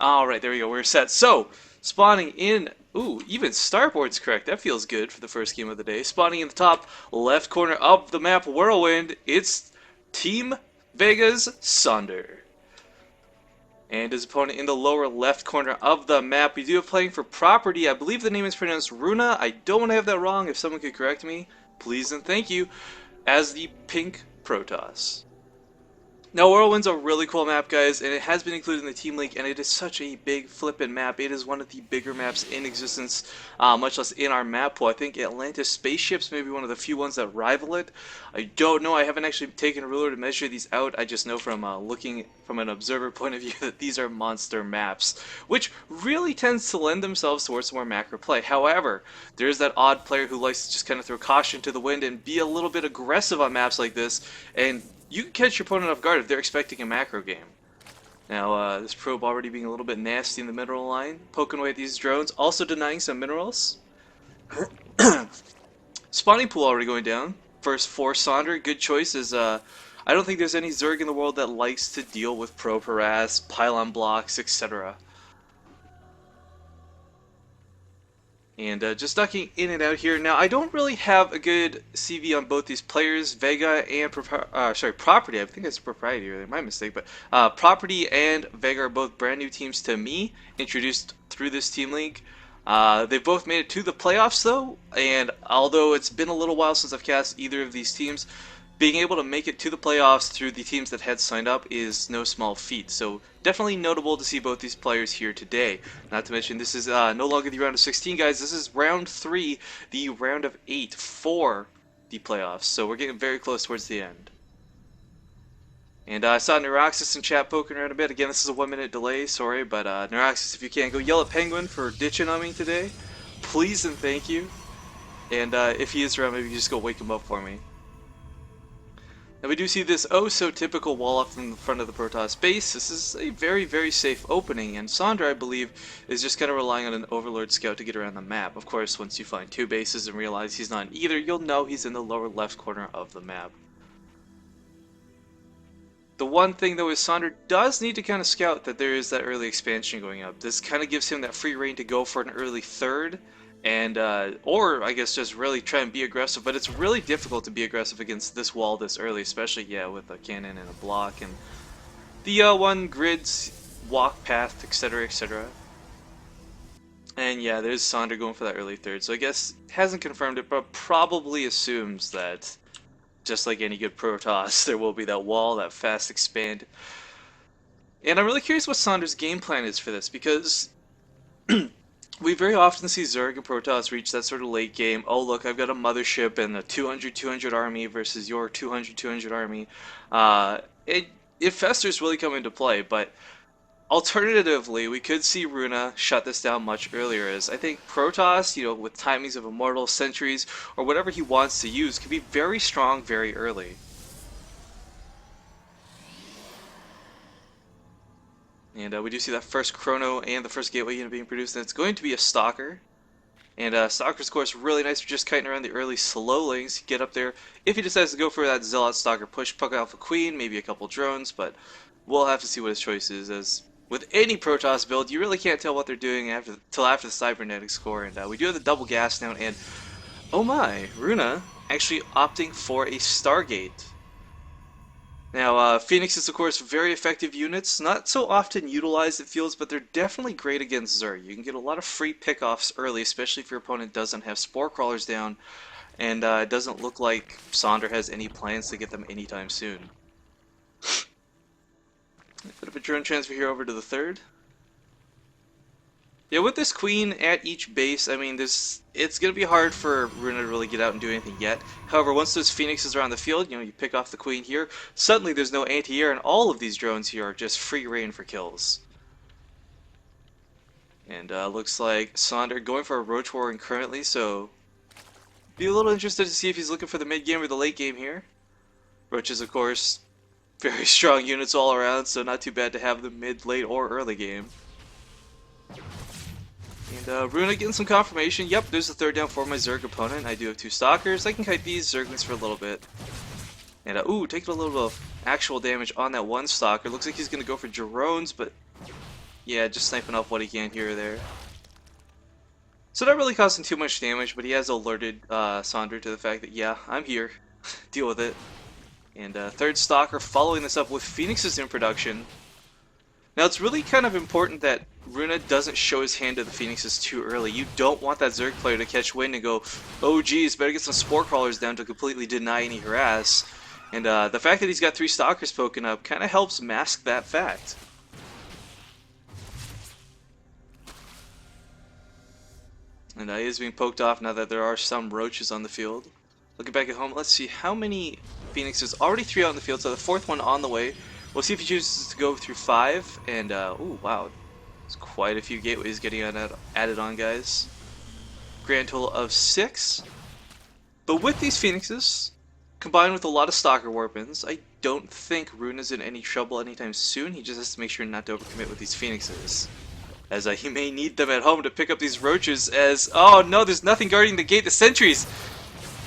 Alright, there we go. We're set. So, spawning in... Ooh, even starboard's correct. That feels good for the first game of the day. Spawning in the top left corner of the map, Whirlwind, it's Team Vega's Sonder. And his opponent in the lower left corner of the map. We do have playing for Property. I believe the name is pronounced Runa. I don't want to have that wrong. If someone could correct me, please and thank you. As the pink Protoss. Now, Whirlwind's a really cool map, guys, and it has been included in the Team League, and it is such a big flippin' map. It is one of the bigger maps in existence, much less in our map pool. I think Atlantis spaceships may be one of the few ones that rival it. I don't know. I haven't actually taken a ruler to measure these out. I just know from looking from an observer point of view that these are monster maps, which really tends to lend themselves towards more macro play. However, there's that odd player who likes to just kind of throw caution to the wind and be a little bit aggressive on maps like this, and you can catch your opponent off guard if they're expecting a macro game. Now, this probe already being a little bit nasty in the mineral line, poking away at these drones, also denying some minerals. Spawning pool already going down. First for Sonder, good choice is, I don't think there's any Zerg in the world that likes to deal with probe harass, pylon blocks, etc. And just ducking in and out here. Now, I don't really have a good CV on both these players, Vega and Property. I think that's Propriety, really, my mistake. But Property and Vega are both brand new teams to me, introduced through this team league. They've both made it to the playoffs, though, and although it's been a little while since I've cast either of these teams, being able to make it to the playoffs through the teams that had signed up is no small feat. So definitely notable to see both these players here today. Not to mention this is no longer the round of 16, guys. This is round 3, the round of 8 for the playoffs. So we're getting very close towards the end. And I saw Neuroxis in chat poking around a bit. Again, this is a 1-minute delay, sorry, but Neuroxis, if you can, go yell at Penguin for ditching on me today. Please and thank you. And if he is around, maybe just go wake him up for me. Now we do see this oh so typical wall up from the front of the Protoss base. This is a very, very safe opening, and Sonder, I believe, is just kind of relying on an Overlord scout to get around the map. Of course, once you find 2 bases and realize he's not in either, you'll know he's in the lower left corner of the map. The one thing though is Sonder does need to kind of scout that there is that early expansion going up. This kind of gives him that free reign to go for an early third, and or I guess just really try and be aggressive, but it's really difficult to be aggressive against this wall this early, especially with a cannon and a block and the one grid's walk path, etc, etc. And yeah, there's Sonder going for that early third, so I guess hasn't confirmed it, but probably assumes that just like any good Protoss, there will be that wall, that fast expand. And I'm really curious what Sonder's game plan is for this, because we very often see Zerg and Protoss reach that sort of late game. Oh look, I've got a mothership and a 200-200 army versus your 200-200 army. If Fester's really come into play, but alternatively, we could see Runa shut this down much earlier, as I think Protoss, with timings of Immortal, Sentries, or whatever he wants to use, can be very strong very early. And we do see that first Chrono and the first Gateway unit being produced, and it's going to be a Stalker. And Stalker's, of course, really nice for just kiting around the early slow lanes. Get up there if he decides to go for that Zealot Stalker push, puck Alpha Queen, maybe a couple drones, but we'll have to see what his choice is, as with any Protoss build, you really can't tell what they're doing till after the Cybernetic score. And we do have the double gas now, and oh my, Runa actually opting for a Stargate. Now, Phoenix is, of course, very effective units. Not so often utilized, it feels, but they're definitely great against Zerg. You can get a lot of free pickoffs early, especially if your opponent doesn't have Spore Crawlers down, and it doesn't look like Sonder has any plans to get them anytime soon. A bit of a drone transfer here over to the third. Yeah, with this queen at each base, I mean, it's going to be hard for Runa to really get out and do anything yet. However, once those phoenixes are on the field, you pick off the queen here, suddenly there's no anti-air, and all of these drones here are just free reign for kills. And looks like Sonder going for a Roach Warren currently, so be a little interested to see if he's looking for the mid game or the late game here. Roaches, of course, very strong units all around, so not too bad to have them mid, late, or early game. And Runa getting some confirmation. Yep, there's the third down for my Zerg opponent. I do have 2 Stalkers. I can kite these Zerglings for a little bit. And ooh, taking a little bit of actual damage on that one Stalker. Looks like he's going to go for drones, but Yeah, just sniping off what he can here or there. So not really causing too much damage, but he has alerted Sonder to the fact that, yeah, I'm here. Deal with it. And third Stalker following this up with Phoenixes in production. Now it's really kind of important that Runa doesn't show his hand to the Phoenixes too early. You don't want that Zerg player to catch wind and go, oh geez, better get some Spore Crawlers down to completely deny any harass. And the fact that he's got 3 Stalkers poking up kind of helps mask that fact. And he is being poked off now that there are some roaches on the field. Looking back at home, let's see how many Phoenixes. Already 3 out in the field, so the 4th one on the way. We'll see if he chooses to go through 5. And, ooh, wow. There's quite a few gateways getting added on, guys. Grand total of 6. But with these Phoenixes, combined with a lot of Stalker weapons, I don't think Runa's in any trouble anytime soon. He just has to make sure not to overcommit with these Phoenixes. As he may need them at home to pick up these roaches as... Oh no, there's nothing guarding the gate. The sentries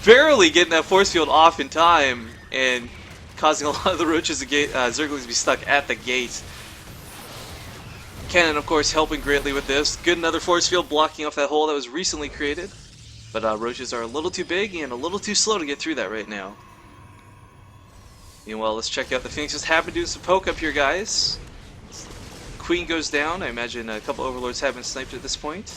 barely getting that force field off in time and causing a lot of the roaches, Zerglings to be stuck at the gate. Cannon, of course, helping greatly with this. Good, another force field blocking off that hole that was recently created. But roaches are a little too big and a little too slow to get through that right now. Meanwhile, let's check out the Phoenixes. Have been doing some poke up here, guys. Queen goes down. I imagine a couple Overlords have been sniped at this point.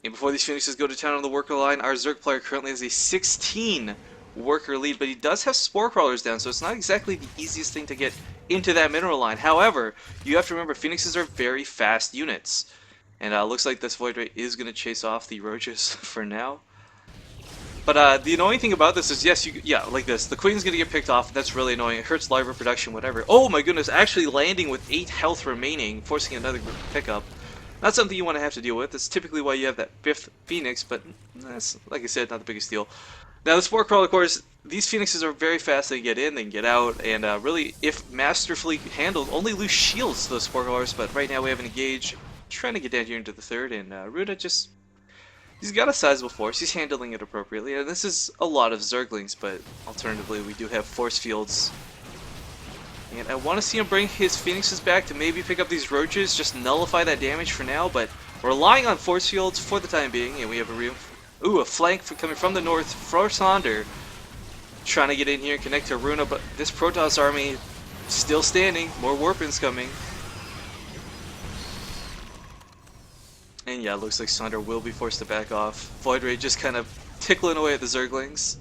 And before these Phoenixes go to town on the worker line, our Zerg player currently has a 16 worker lead, but he does have Spore Crawlers down, so it's not exactly the easiest thing to get into that mineral line. However, you have to remember, Phoenixes are very fast units. And looks like this Void Ray is going to chase off the roaches for now. But the annoying thing about this is, yes, like this. The Queen's going to get picked off. That's really annoying. It hurts larva production, whatever. Oh my goodness, actually landing with 8 health remaining, forcing another pickup. Not something you want to have to deal with. That's typically why you have that 5th Phoenix, but that's, like I said, not the biggest deal. Now, the Spore Crawler, of course, these Phoenixes are very fast. They get in, they can get out, and really, if masterfully handled, only lose shields to those Spore Crawlers, but right now we have an engage, trying to get down here into the 3rd, and Ruda just... He's got a sizable force, he's handling it appropriately, and this is a lot of Zerglings, but alternatively we do have force fields. And I want to see him bring his Phoenixes back to maybe pick up these roaches, just nullify that damage for now, but we're relying on force fields for the time being, and we have a flank coming from the north for Sonder, trying to get in here and connect to Runa, but this Protoss army still standing, more Warpins coming. And yeah, it looks like Sonder will be forced to back off. Void Ray just kind of tickling away at the Zerglings.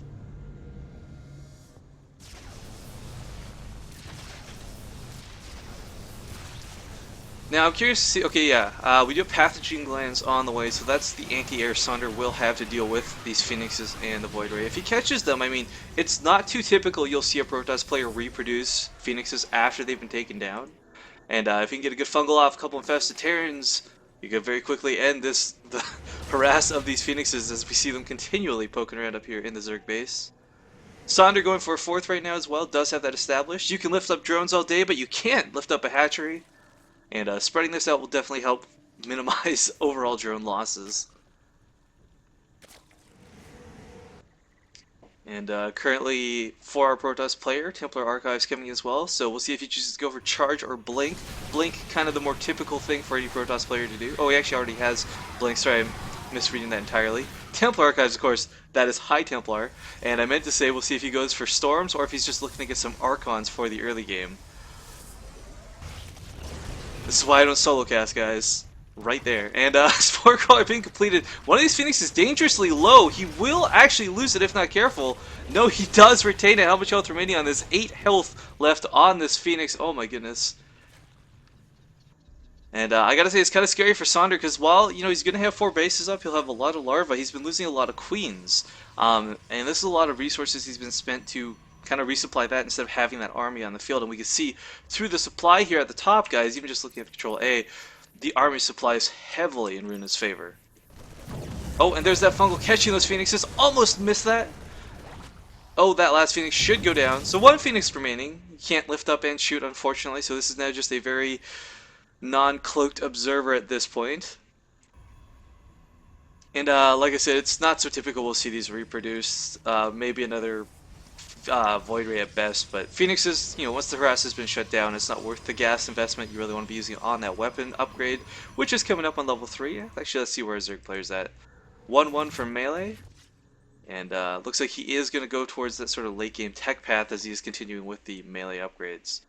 Now I'm curious to see, okay, yeah, we do have pathogen glands on the way, so that's the anti-air Sonder will have to deal with these Phoenixes and the Void Ray. If he catches them, I mean, it's not too typical you'll see a Protoss player reproduce Phoenixes after they've been taken down. And if you can get a good fungal off, a couple infested Terrans, you can very quickly end the harass of these Phoenixes as we see them continually poking around up here in the Zerg base. Sonder going for a 4th right now as well, does have that established. You can lift up drones all day, but you can't lift up a hatchery. And spreading this out will definitely help minimize overall drone losses. And currently, for our Protoss player, Templar Archives coming as well, so we'll see if he chooses to go for Charge or Blink. Blink, kind of the more typical thing for any Protoss player to do. Oh, he actually already has Blink, sorry, I'm misreading that entirely. Templar Archives, of course, that is High Templar, and I meant to say we'll see if he goes for Storms or if he's just looking to get some Archons for the early game. This is why I don't solo cast, guys. Right there. And Spore Crawler being completed. One of these Phoenix is dangerously low. He will actually lose it if not careful. No, he does retain it. How much health remaining on this? 8 health left on this Phoenix. Oh my goodness. And I gotta say, it's kind of scary for Sonder because while, you know, he's gonna have 4 bases up, he'll have a lot of larvae. He's been losing a lot of queens. And this is a lot of resources he's been spent to kind of resupply that instead of having that army on the field. And we can see through the supply here at the top, guys, even just looking at Control A, the army supplies heavily in Runa's favor. Oh, and there's that fungal catching those Phoenixes. Almost missed that. Oh, that last Phoenix should go down. So 1 Phoenix remaining. You can't lift up and shoot, unfortunately. So this is now just a very non-cloaked observer at this point. And like I said, it's not so typical we'll see these reproduced. Maybe another Void Ray at best, but Phoenix is, once the harass has been shut down, it's not worth the gas investment. You really want to be using it on that weapon upgrade, which is coming up on level 3. Actually, let's see where Zerg player's at. 1-1 for melee, and looks like he is going to go towards that sort of late game tech path as he is continuing with the melee upgrades.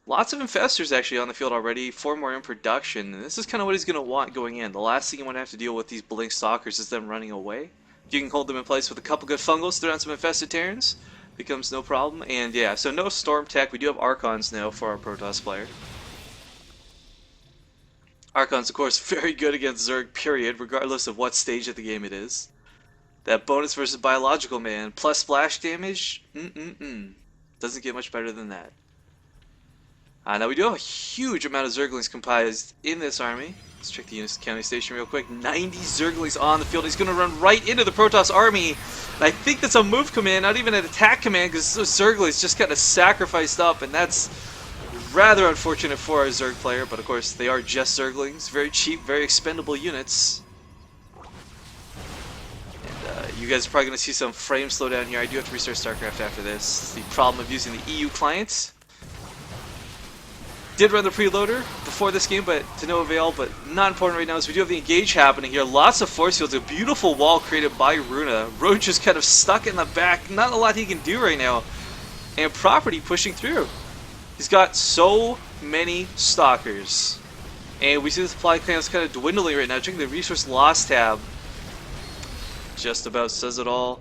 Lots of infestors actually on the field already, 4 more in production, and this is kind of what he's going to want going in. The last thing you want to have to deal with these blink stalkers is them running away. If you can hold them in place with a couple good fungals, throw down some infested Terrans, becomes no problem. And yeah, so no storm tech. We do have Archons now for our Protoss player. Archons, of course, very good against Zerg, period, regardless of what stage of the game it is. That bonus versus biological, man, plus splash damage, doesn't get much better than that. Now we do have a huge amount of Zerglings comprised in this army. Let's check the units county station real quick. 90 Zerglings on the field. He's going to run right into the Protoss army. And I think that's a move command, not even an attack command, because those Zerglings just kind of sacrificed up, and that's rather unfortunate for our Zerg player. But of course, they are just Zerglings. Very cheap, very expendable units. And you guys are probably going to see some frame slowdown here. I do have to restart StarCraft after this. The problem of using the EU client. Did run the preloader before this game, but to no avail. But not important right now, as we do have the engage happening here. Lots of force fields, a beautiful wall created by Runa. Roach is kind of stuck in the back, not a lot he can do right now. And Property pushing through. He's got so many stalkers. And we see the supply count's kind of dwindling right now. Checking the resource loss tab. Just about says it all.